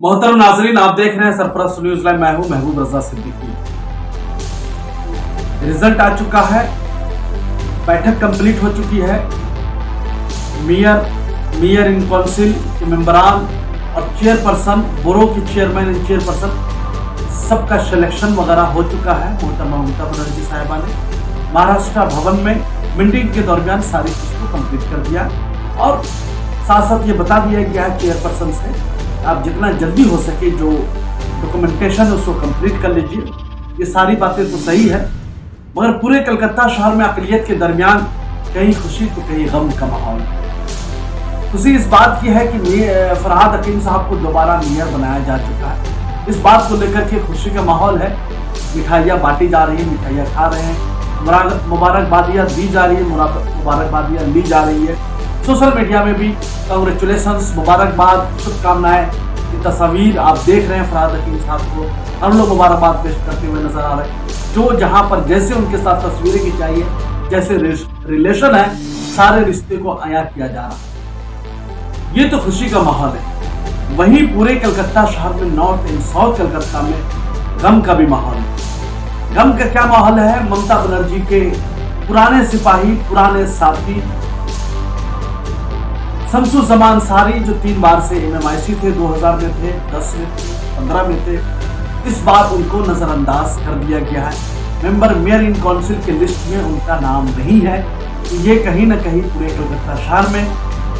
मोहतरम नाजरीन, आप देख रहे हैं सरपरस्त न्यूज लाइव। मैं हूं महबूब रजा सिद्दीकी। रिजल्ट आ चुका है, बैठक कंप्लीट हो चुकी है। मेयर इन काउंसिल के मेंबरान और चेयरपर्सन, बोरो की चेयरमैन एंड चेयरपर्सन, सबका सिलेक्शन वगैरह हो चुका है। मोहतरमा ममता बनर्जी साहिबा ने महाराष्ट्र भवन में मीटिंग के दरमियान सारी चीज को कंप्लीट कर दिया और साथ साथ ये बता दिया गया है चेयरपर्सन से, आप जितना जल्दी हो सके जो डॉक्यूमेंटेशन है उसको कंप्लीट कर लीजिए। ये सारी बातें तो सही है, मगर पूरे कलकत्ता शहर में अकलियत के दरमियान कहीं खुशी तो कहीं गम का माहौल है। खुशी इस बात की है कि फरहाद हकीम साहब को दोबारा मेयर बनाया जा चुका है। इस बात को लेकर के खुशी का माहौल है। मिठाइयाँ बांटी जा रही है, मिठाइयाँ खा रहे हैं, मुबारकबादियाँ दी जा रही है, मुबारकबादियाँ ली जा रही है। सोशल मीडिया में भी कांग्रेचुलेशंस, मुबारकबाद, शुभकामनाएं की तस्वीर आप देख रहे हैं। फरहाद हकीम साहब को हम लोग मुबारकबाद पेश करते हुए नजर आ रहे हैं। जो जहां पर जैसे उनके साथ तस्वीरें खिंचाई है, जैसे रिलेशन है, सारे रिश्ते को आया किया जा रहा है। ये तो खुशी का माहौल है। वहीं पूरे कलकत्ता शहर में, नॉर्थ एंड साउथ कलकत्ता में गम का भी माहौल है। गम का क्या माहौल है? ममता बनर्जी के पुराने सिपाही, पुराने साथी शमसुज़्ज़मान अंसारी, जो 3 बार से MMIC थे, 2000 में थे, 10 में थे, 15 में थे, इस बार उनको नजरअंदाज कर दिया गया है। मेंबर मेयर इन काउंसिल के लिस्ट में उनका नाम नहीं है। तो ये कहीं ना कहीं पूरे कलकत्ता शहर में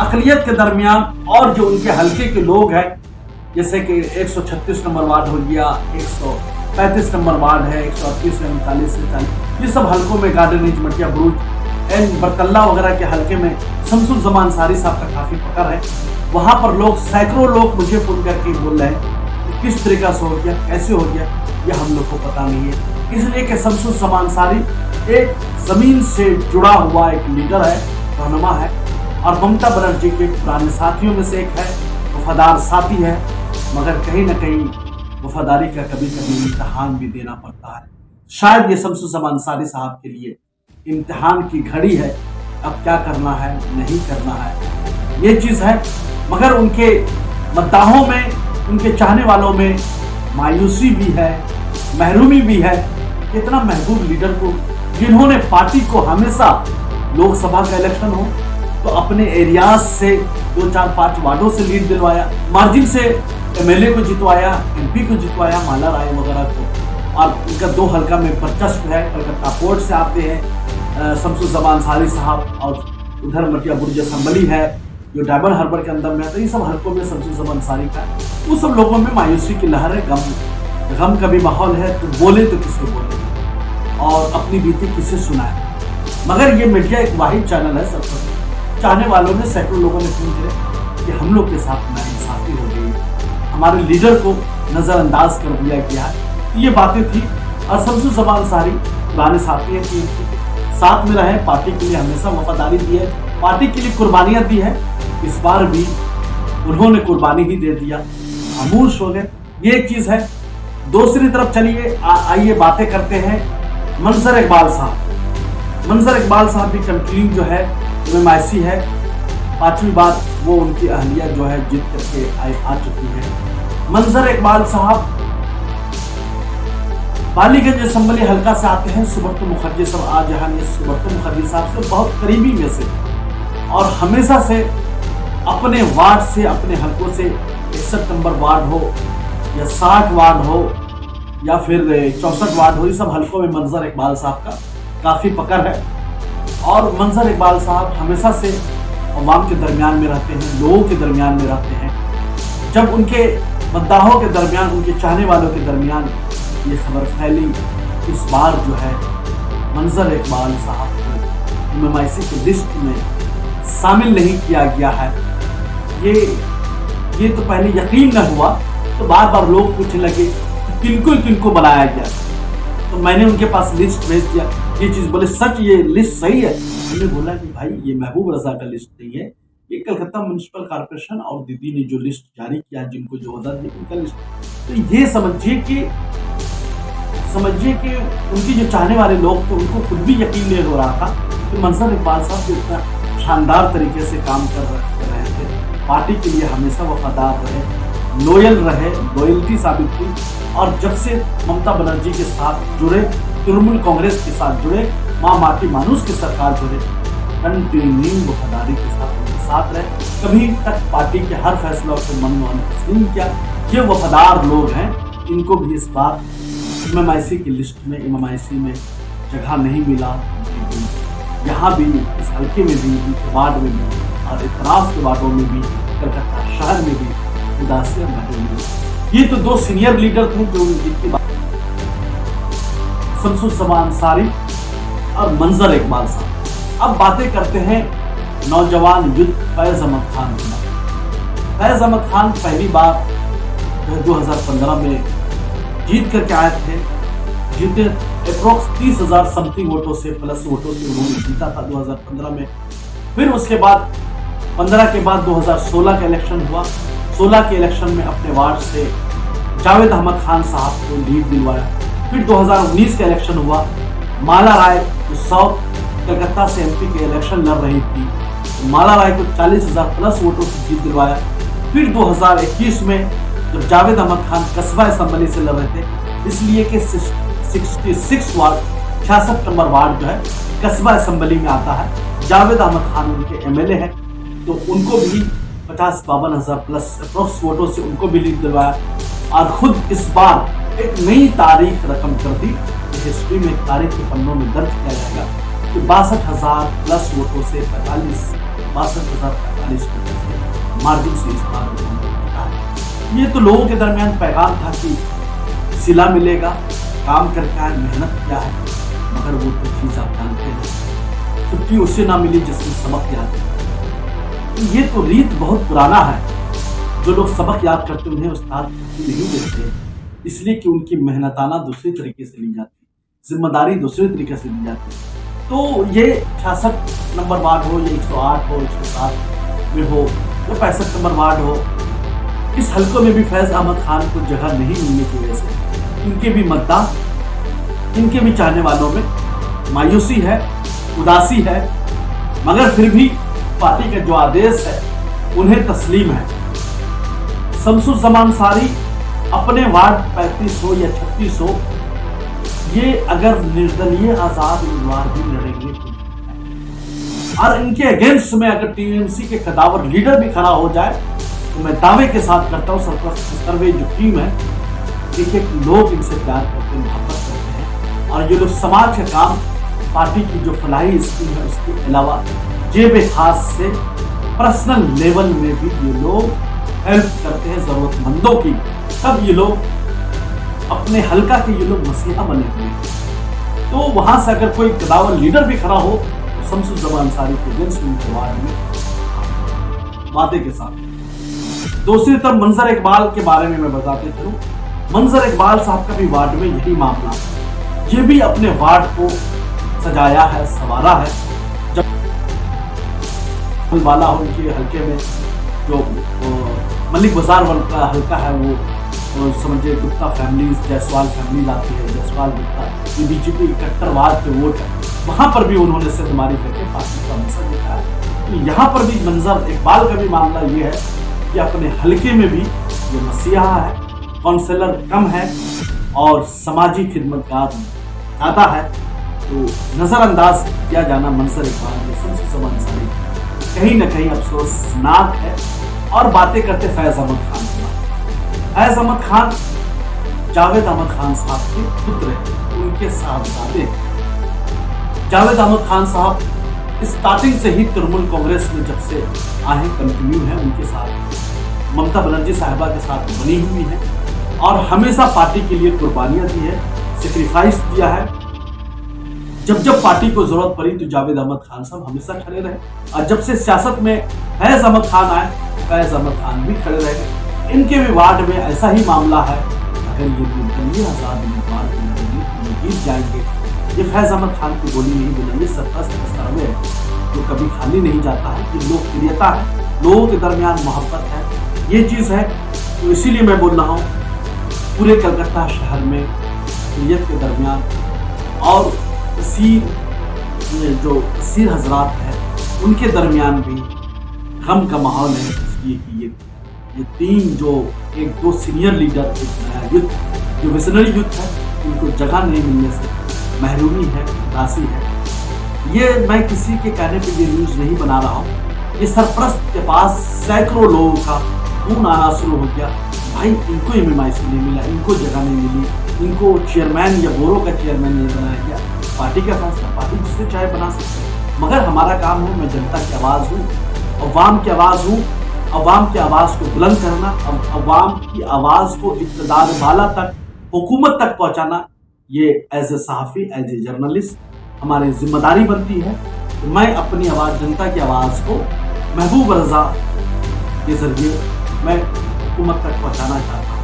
अकलियत के दरमियान और जो उनके हल्के के लोग हैं, जैसे कि 136 नंबर वार्ड हो गया, 135 नंबर वार्ड है, 138 से 39 से 40, ये सब हल्कों में गार्डनेज, मटिया बुरुज एंड बरकल्ला वगैरह के हल्के में शमसुज़्ज़मान अंसारी साहब का काफी पकड़ है। वहां पर लोग, सैकड़ों लोग मुझे फोन करके बोल रहे हैं कि किस तरीका से हो गया, कैसे हो गया, ये हम लोग को पता नहीं है। इसलिए कि शमसुज़्ज़मान अंसारी एक जमीन से जुड़ा हुआ एक लीडर है, रहनुमा है, और ममता बनर्जी के पुराने साथियों में से एक है, वफादार साथी है। मगर कहीं ना कहीं वफादारी का कभी कभी इम्तिहान भी देना पड़ता है। शायद ये शमसुज़्ज़मान अंसारी साहब के लिए इम्तिहान की घड़ी है। अब क्या करना है, नहीं करना है, ये चीज है। मगर उनके मद्दाहों में, उनके चाहने वालों में मायूसी भी है, महरूमी भी है। कितना महबूब लीडर को, जिन्होंने पार्टी को हमेशा लोकसभा का इलेक्शन हो तो अपने एरियाज से 2, 4, 5 वार्डों से लीड दिलवाया, मार्जिन से MLA को जितवाया, MP को जितवाया, माला राय वगैरह को। और उनका 2 हल्का में वर्चस्व है। कलकत्ता पोर्ट से आते हैं शमसुज़्ज़मान अंसारी साहब, और उधर मटिया बुर्ज असम्बली है जो डायमंड हार्बर के अंदर में है। तो ये सब हल्कों में शमसुज़्ज़मान अंसारी का, वो सब लोगों में मायूसी की लहर है, गम का भी माहौल है। तो बोले तो किसे बोले और अपनी बीती किसे सुनाए। मगर ये मीडिया एक वाहिद चैनल है। सब चाहने वालों में सैकड़ों लोगों ने फोन किया कि हम लोग के साथ नाइंसाफी हो गई, हमारे लीडर को नजरअंदाज कर दिया गया। ये बातें थी। और शमसुज़्ज़मान अंसारी पुराने साथी हैं, साथ में रहे, पार्टी के लिए हमेशा वफादारी दी है, पार्टी के लिए कुर्बानियां दी है। इस बार भी उन्होंने कुर्बानी ही दे दिया, खामोश हो गए। ये एक चीज है। दूसरी तरफ चलिए, आइए बातें करते हैं मंजर इकबाल साहब। मंजर इकबाल साहब भी कंटिन्यू जो है MMIC है, 5वीं बार वो उनकी अहलिया जो है जीत करके आ चुकी है। मंजर इकबाल साहब बालीगंज असम्बली हल्का से आते हैं। सुब्रतो मुखर्जी साहब, आज यहाँ सुब्रतो मुखर्जी साहब से बहुत करीबी में से, और हमेशा से अपने वार्ड से, अपने हल्कों से, 61 नंबर वार्ड हो या 60 वार्ड हो या फिर 64 वार्ड हो, ये सब हल्कों में मंजर इकबाल साहब का काफी पकड़ है। और मंजर इकबाल साहब हमेशा से अवाम के दरमियान में रहते हैं, लोगों के दरमियान में रहते हैं। जब उनके मद्दाहों के दरमियान, उनके चाहने वालों के दरमियान ये खबर फैली, इस बार जो है मंजर इकबाल साहब को MMIC की लिस्ट में शामिल नहीं किया गया है, ये तो पहले यकीन न हुआ। तो बार बार लोग पूछने लगे कि किनको बनाया गया। तो मैंने उनके पास लिस्ट भेज दिया। ये चीज बोले, सच ये लिस्ट सही है? मैंने बोला कि भाई ये महबूब रजा का लिस्ट नहीं है, ये कलकत्ता म्युनिसिपल कॉर्पोरेशन और दीदी ने जो लिस्ट जारी किया, जिनको जो होता दी उनका लिस्ट। तो ये समझिए कि उनकी जो चाहने वाले लोग थे उनको खुद भी यकीन नहीं हो रहा था कि मंजर इकबाल साहब जो इतना शानदार तरीके से काम कर रहे थे, पार्टी के लिए हमेशा वफादार रहे, लॉयल रहे, लॉयल्टी साबित हुई। और जब से ममता बनर्जी के साथ जुड़े, तृणमूल कांग्रेस के साथ जुड़े, मां माटी मानुस की सरकार जुड़े, कंटिन्यू वफादारी के साथ उनके साथ रहे, कभी तक पार्टी के हर फैसलों को मनमोहन तस्लीम किया। ये वफादार लोग हैं, इनको भी इस बार MMIC की लिस्ट में, MMIC में जगह नहीं मिला। यहाँ भी, इस हल्के में भी, वार्ड में भी और इतराज के वार्डों में भी, कलकत्ता शहर में भी उदासियां बनी हुई। ये तो दो सीनियर लीडर थे जो जिनकी बात, शमसुज़्ज़मान अंसारी और मंजर इकबाल साहब। अब बातें करते हैं नौजवान युद्ध फैज अहमद खान की। फैज अहमद खान पहली बार 2015 में जीत करके आए थे। जीते अप्रोक्स 30,000 समथिंग वोटों से, प्लस वोटों से उन्होंने जीता था 2015 में। फिर उसके बाद 15 के बाद 2016 का इलेक्शन हुआ। 16 के इलेक्शन में अपने वार्ड से जावेद अहमद खान साहब को लीड दिलवाया। फिर 2019 का इलेक्शन हुआ। माला राय जो साउथ कलकत्ता से MP के इलेक्शन लड़ रही थी, तो माला राय को 40,000 प्लस वोटों से जीत दिलवाया। फिर 2021 में जब जावेद अहमद खान कस्बा असेंबली से लड़ रहे थे, इसलिए कि 66 वार्ड 66 नंबर वार्ड जो है कस्बा असेंबली में आता है। जावेद अहमद खान उनके MLA है, तो उनको भी 50-52,000 प्लस अप्रोक्स वोटों से उनको भी लीड दिलवाया। और खुद इस बार एक नई तारीख रकम कर दी, हिस्ट्री में एक तारीख के पन्नों में दर्ज किया जाएगा कि 62,000 प्लस वोटों से 62,045 मार्जिन से इस बार ये तो लोगों के दरमियान पैगाम था कि सिला मिलेगा, काम करके आए, मेहनत किया है, मगर वो तो चीज आप जानते हैं, छुट्टी उससे ना मिली जिसने सबक याद किया। ये तो रीत बहुत पुराना है। जो लोग सबक याद करते उन्हें उस्ताद छुट्टी नहीं देते, इसलिए कि उनकी मेहनताना दूसरी तरीके से ली जाती, जिम्मेदारी दूसरे तरीके से ली जाती। तो ये 66 नंबर वार्ड हो, या 108 हो, 107 में हो, या 65 नंबर वार्ड हो, इस हल्कों में भी फैज अहमद खान को जगह नहीं मिलने की वजह से इनके भी मतदार, इनके भी चाहने वालों में मायूसी है, उदासी है, मगर फिर भी पार्टी का जो आदेश है उन्हें तस्लीम है। शमसुज़्ज़मान अंसारी अपने वार्ड 35 हो या 36 हो, ये अगर निर्दलीय आजाद उम्मीदवार भी लड़ेंगे और इनके अगेंस्ट में अगर TMC के कदावर लीडर भी खड़ा हो जाए, तो मैं दावे के साथ करता हूँ सर्वे जो टीम है, देखिए लोग इनसे प्यार करते हैं, मोहब्बत करते हैं। और ये लोग समाज का काम, पार्टी की जो फलाही स्कीम है उसके अलावा जेब खास से पर्सनल लेवल में भी ये लोग हेल्प करते हैं जरूरतमंदों की। तब ये लोग अपने हल्का के ये लोग मसीहा बने हुए हैं। तो वहां से अगर कोई कदावर लीडर भी खड़ा हो, तो शमसुज़्ज़मान अंसारी के अगेंस्ट उनके वार्ड में वादे के साथ। दूसरी तरफ मंजर इकबाल के बारे में मैं बताते चलूं। मंजर इकबाल साहब का भी वार्ड में यही मामला, ये भी अपने वार्ड को सजाया है, संवारा है। जब वाला हो उनके हल्के में जो मलिक बाजार का हल्का है, वो समझिए गुप्ता फैमिलीज, जायसवाल फैमिलीज आती है, जायसवाल गुप्ता, ये BJP कट्टरवाद के वोट है, वहां पर भी उन्होंने सिद्धमारी करके पार्टी का मंजर दिखाया। तो यहाँ पर भी मंजर इकबाल का भी मामला ये है कि अपने हल्के में भी ये मसीहा है, काउंसलर कम है और समाजी खिदमतगार ज्यादा है, तो नजरअंदाज किया जाना मंजर इकबाल में शमसुज़्ज़मान अंसारी कहीं ना कहीं अफसोसनाक है। और बातें करते फैज अहमद खान की। फैज अहमद खान जावेद अहमद खान साहब के पुत्र हैं, उनके साहबजादे। जावेद अहमद खान साहब स्टार्टिंग से ही तृणमूल कांग्रेस में जब से आए कंटिन्यू है, उनके साथ ममता बनर्जी साहिबा के साथ बनी हुई है और हमेशा पार्टी के लिए कुर्बानियां दी है, सेक्रीफाइस दिया है। जब पार्टी को जरूरत पड़ी तो जावेद अहमद खान साहब हमेशा खड़े रहे, और जब से सियासत में फैज अहमद खान आए, फैज अहमद खान भी खड़े रहे। इनके भी वार्ड में ऐसा ही मामला है, अगर ये निर्दलीय आजाद उम्मीदवार जीत जाएंगे, ये फैज अहमद खान की बोली नहीं बोलेंगे, सर्वे है जो कभी खाली नहीं जाता है, कि लोकप्रियता है, लोगों के दरमियान मोहब्बत है, ये चीज है। तो इसीलिए मैं बोल रहा हूँ पूरे कलकत्ता शहर में नीयत के दरमियान और जो कसीर हजरात हैं उनके दरमियान भी गम का माहौल है, इसलिए कि ये तीन जो एक दो सीनियर लीडर, एक नया युद्ध जो विजनरी युद्ध है, इनको जगह नहीं मिलने से महरूमी है, उदासी है। ये मैं किसी के कहने पे ये न्यूज़ नहीं बना रहा हूँ। ये सरपरस्त के पास सैकड़ों लोगों का फोन आना शुरू हो गया, भाई इनको MMIC नहीं मिला, इनको जगह नहीं मिली, इनको चेयरमैन या बोरो का चेयरमैन नहीं बनाया गया। पार्टी का फैसला, पार्टी जिससे चाहे बना सकते हैं, मगर हमारा काम है, मैं जनता की आवाज़ हूँ, अवाम की आवाज़ हूँ, अवाम की आवाज़ को बुलंद करना, अवाम की आवाज़ को इक़्तिदार वाला तक, हुकूमत तक पहुँचाना, ये एज ए सहाफ़ी, एज ए जर्नलिस्ट हमारी जिम्मेदारी बनती है। तो मैं अपनी आवाज़, जनता की आवाज़ को महबूब रज़ा के जरिए मैं हुकूमत तक पहुँचाना चाहता हूँ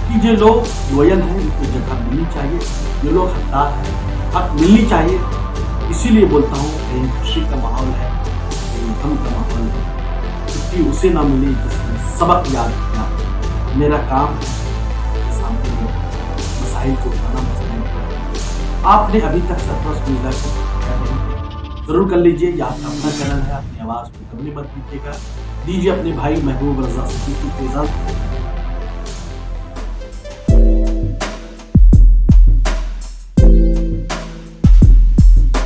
कि जो लोग लोयल हैं उनको जगह मिलनी चाहिए, जो लोग हकदार हैं हक मिलनी चाहिए। इसीलिए बोलता हूँ कहीं खुशी का माहौल है, कहीं गम का माहौल है, छुट्टी उसे ना मिली जिसने सबक याद किया। मेरा काम है के सामने मसाइल को उठाना, मसाइल को आपने अभी तक सरपरस्त मीडिया को सब्सक्राइब नहीं किया, जरूर कर लीजिए। ये आपका अपना चैनल है, अपनी आवाज़ को कभी मत दीजिएगा। दीजिए अपने भाई महबूब रज़ा सिद्दीकी को इजाज़त।